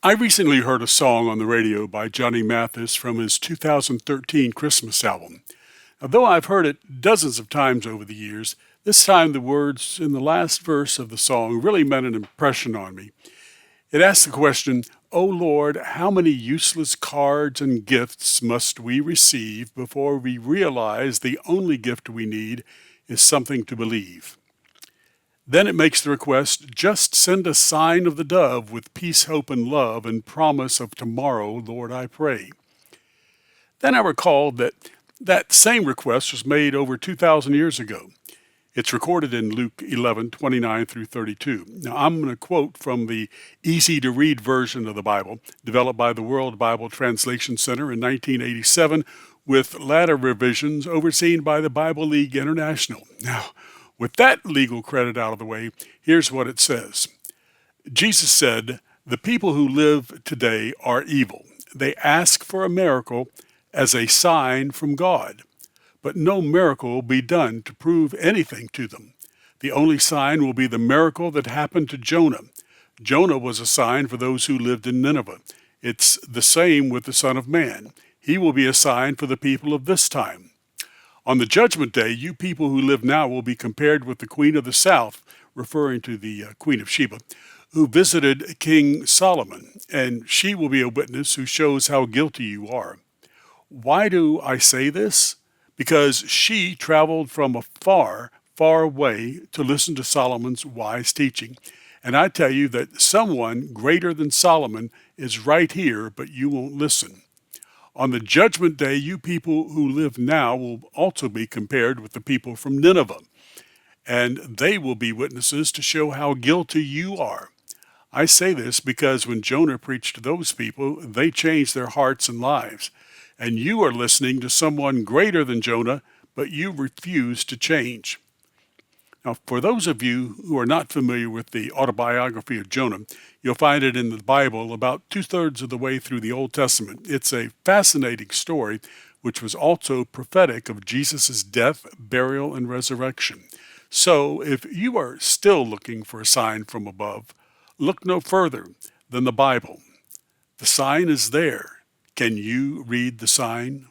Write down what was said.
I recently heard a song on the radio by Johnny Mathis from his 2013 Christmas album. Now, though I've heard it dozens of times over the years, this time the words in the last verse of the song really made an impression on me. It asks the question, "O Lord, how many useless cards and gifts must we receive before we realize the only gift we need is something to believe?" Then it makes the request, "Just send a sign of the dove with peace, hope, and love and promise of tomorrow, Lord, I pray." Then I recalled that same request was made over 2,000 years ago. It's recorded in Luke 11:29 through 32. Now, I'm going to quote from the easy-to-read version of the Bible, developed by the World Bible Translation Center in 1987, with latter revisions overseen by the Bible League International. Now, with that legal credit out of the way, here's what it says. Jesus said, "The people who live today are evil. They ask for a miracle as a sign from God. But no miracle will be done to prove anything to them. The only sign will be the miracle that happened to Jonah. Jonah was a sign for those who lived in Nineveh. It's the same with the Son of Man. He will be a sign for the people of this time. On the judgment day, you people who live now will be compared with the Queen of the South," referring to the Queen of Sheba, "who visited King Solomon, and she will be a witness who shows how guilty you are. Why do I say this? Because she traveled from a far, far way to listen to Solomon's wise teaching. And I tell you that someone greater than Solomon is right here, but you won't listen. On the judgment day, you people who live now will also be compared with the people from Nineveh, and they will be witnesses to show how guilty you are. I say this because when Jonah preached to those people, they changed their hearts and lives. And you are listening to someone greater than Jonah, but you refuse to change." Now, for those of you who are not familiar with the autobiography of Jonah, you'll find it in the Bible about two-thirds of the way through the Old Testament. It's a fascinating story, which was also prophetic of Jesus' death, burial, and resurrection. So, if you are still looking for a sign from above, look no further than the Bible. The sign is there. Can you read the sign?